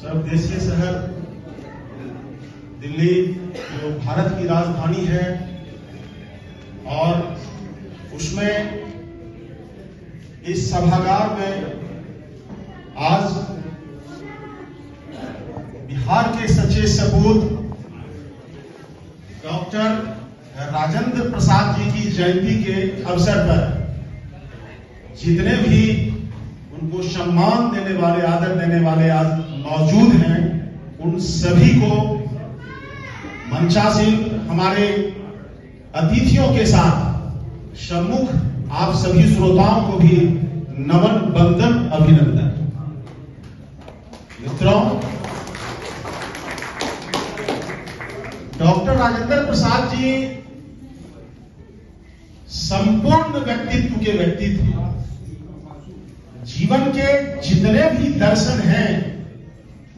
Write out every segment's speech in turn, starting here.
सर्वदेशीय शहर दिल्ली जो भारत की राजधानी है और उसमें इस सभागार में आज बिहार के सच्चे सपूत डॉक्टर राजेंद्र प्रसाद जी की जयंती के अवसर पर जितने भी उनको सम्मान देने वाले, आदर देने वाले आज मौजूद हैं, उन सभी को मंचासीन हमारे अतिथियों के साथ सम्मुख आप सभी श्रोताओं को भी नमन, वंदन, अभिनंदन। मित्रों, डॉक्टर राजेंद्र प्रसाद जी संपूर्ण व्यक्तित्व के व्यक्ति थे। जीवन के जितने भी दर्शन हैं,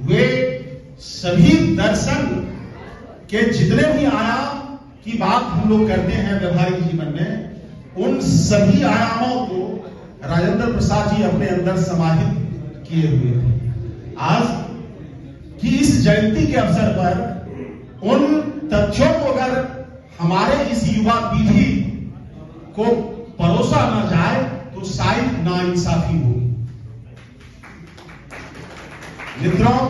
वे सभी दर्शन के जितने भी आयाम की बात हम लोग करते हैं व्यवहारिक जीवन में, उन सभी आयामों को राजेंद्र प्रसाद जी अपने अंदर समाहित किए हुए थे। आज की इस जयंती के अवसर पर उन तथ्यों को अगर हमारे इस युवा पीढ़ी को परोसा न जाए तो शायद नाइंसाफी होगी। मित्रों,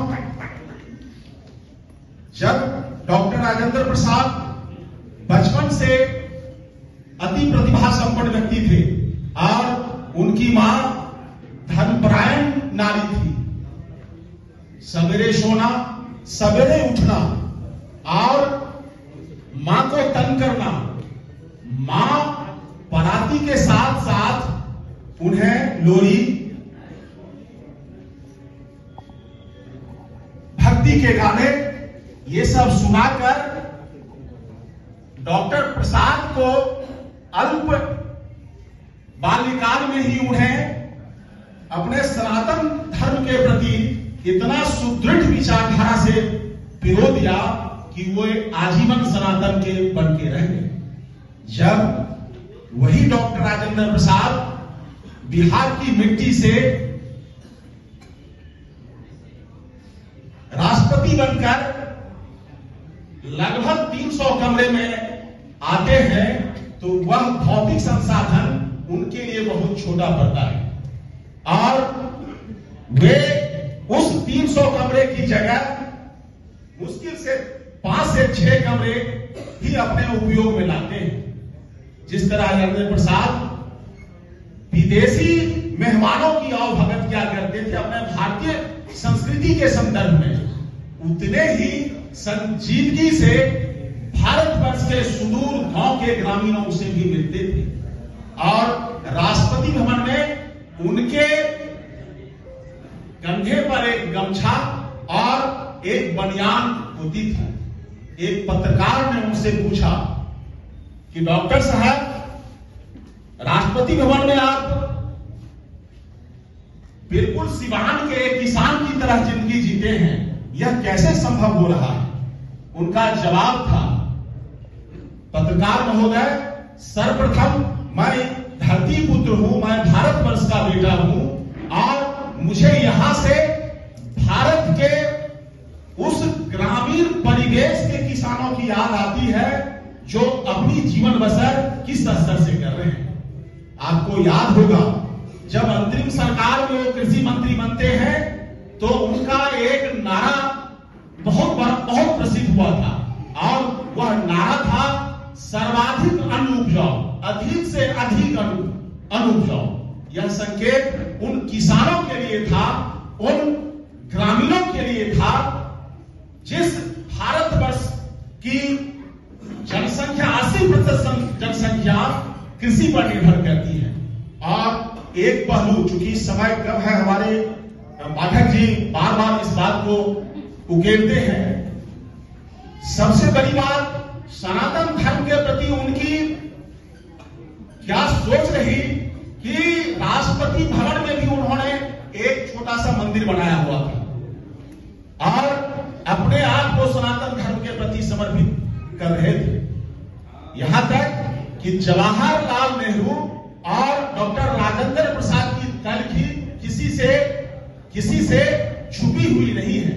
जब डॉक्टर राजेंद्र प्रसाद बचपन से अति प्रतिभा संपन्न व्यक्ति थे और उनकी मां धर्मपरायण नारी थी। सवेरे सोना, सवेरे उठना और मां को तंग करना, मां पराती के साथ साथ उन्हें लोरी, भक्ति के गाने, ये सब सुनाकर डॉक्टर प्रसाद को अल्प बाल्यकाल में ही उन्हें अपने सनातन धर्म के प्रति इतना सुदृढ़ विचारधारा से पिरो दिया कि वो आजीवन सनातन के बन के रह गए। जब वही डॉक्टर राजेंद्र प्रसाद बिहार की मिट्टी से राष्ट्रपति बनकर लगभग 300 कमरे में आते हैं तो वह भौतिक संसाधन उनके लिए बहुत छोटा पड़ता है और वे उस 300 कमरे की जगह मुश्किल से 5 से 6 कमरे ही अपने उपयोग में लाते हैं। जिस तरह राजेंद्र प्रसाद विदेशी मेहमानों की आवभगत क्या करते थे अपने भारतीय संस्कृति के संदर्भ में, उतने ही संजीदगी से भारतवर्ष के सुदूर गांव के ग्रामीणों से भी मिलते थे और राष्ट्रपति भवन में उनके कंधे पर एक गमछा और एक बनियान होती थी। एक पत्रकार ने उनसे पूछा कि डॉक्टर साहब, राष्ट्रपति भवन में आप बिल्कुल सिवान के किसान की तरह जिंदगी जीते हैं, यह कैसे संभव हो रहा है? उनका जवाब था, पत्रकार महोदय, सर्वप्रथम मैं धरती पुत्र हूं, मैं भारतवर्ष का बेटा हूं और मुझे यहां से भारत के उस ग्रामीण परिवेश के किसानों की याद आती है जो अपनी जीवन बसर किस स्तर से कर रहे हैं। आपको याद होगा जब अंतरिम सरकार में वो कृषि मंत्री बनते हैं तो उनका एक नारा बहुत प्रसिद्ध हुआ था और वह नारा था, सर्वाधिक अन्न उपजाओ, अधिक से अधिक अन्न उपजाओ। यह संकेत उन किसानों के लिए था, उन ग्रामीणों के लिए था जिस भारतवर्ष की जनसंख्या 80% जनसंख्या कृषि पर निर्भर करती है। और एक पहलू, चूंकि समय कम है, हमारे पाठक जी बार बार इस बात को उकेरते हैं, सबसे बड़ी बात सनातन धर्म के प्रति उनकी क्या सोच रही कि राष्ट्रपति भवन में भी उन्होंने एक छोटा सा मंदिर बनाया हुआ था और अपने आप को सनातन धर्म के प्रति समर्पित कर रहे थे। यहां तक कि जवाहरलाल नेहरू और डॉक्टर राजेंद्र प्रसाद की तलखी किसी से छुपी हुई नहीं है।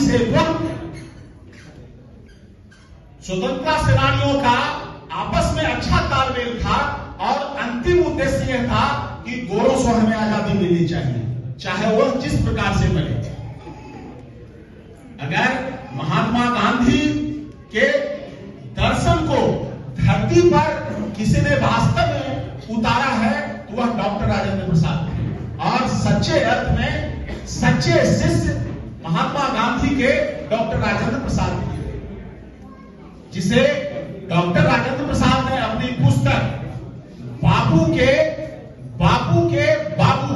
से पूर्व स्वतंत्रता सेनानियों का आपस में अच्छा तालमेल था और अंतिम उद्देश्य यह था कि गोरों से हमें आजादी मिलनी चाहिए, चाहे वह जिस प्रकार से बने। अगर महात्मा गांधी के दर्शन को धरती पर किसी ने वास्तव में उतारा है तो वह डॉक्टर राजेंद्र प्रसाद थे। और सच्चे अर्थ में सच्चे शिष्य महात्मा गांधी के डॉक्टर राजेंद्र प्रसाद थे, जिसे डॉक्टर राजेंद्र प्रसाद ने अपनी पुस्तक बापू के बाबू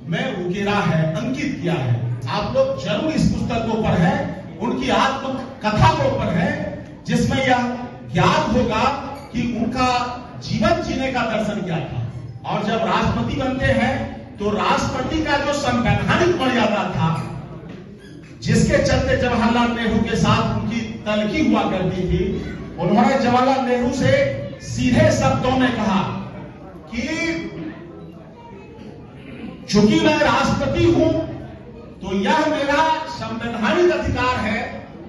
में उकेरा है, अंकित किया है। आप लोग जरूर इस पुस्तक को पढ़ें, उनकी आत्मकथा को पढ़ें, जिसमें यह ज्ञात होगा कि उनका जीवन जीने का दर्शन क्या था। और जब राष्ट्रपति बनते हैं तो राष्ट्रपति का जो संवैधानिक मर्यादा था, जिसके चलते जवाहरलाल नेहरू के साथ उनकी तलखी हुआ करती थी, उन्होंने जवाहरलाल नेहरू से सीधे शब्दों में कहा कि चूंकि मैं राष्ट्रपति हूं तो यह मेरा संवैधानिक अधिकार है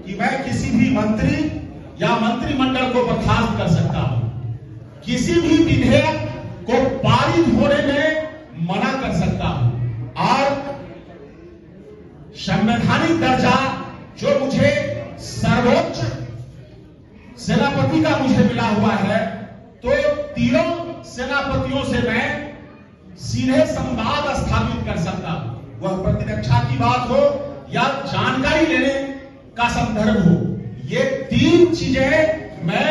कि मैं किसी भी मंत्री या मंत्रिमंडल को बर्खास्त कर सकता हूं, किसी भी विधेयक को पारित होने में मना कर सकता हूं। और संवैधानिक दर्जा जो मुझे सर्वोच्च सेनापति का मुझे मिला हुआ है, तो तीनों सेनापतियों से मैं सीधे संवाद स्थापित कर सकता हूं। वह प्रतिरक्षा की बात हो या जानकारी लेने का संदर्भ हो, ये तीन चीजें मैं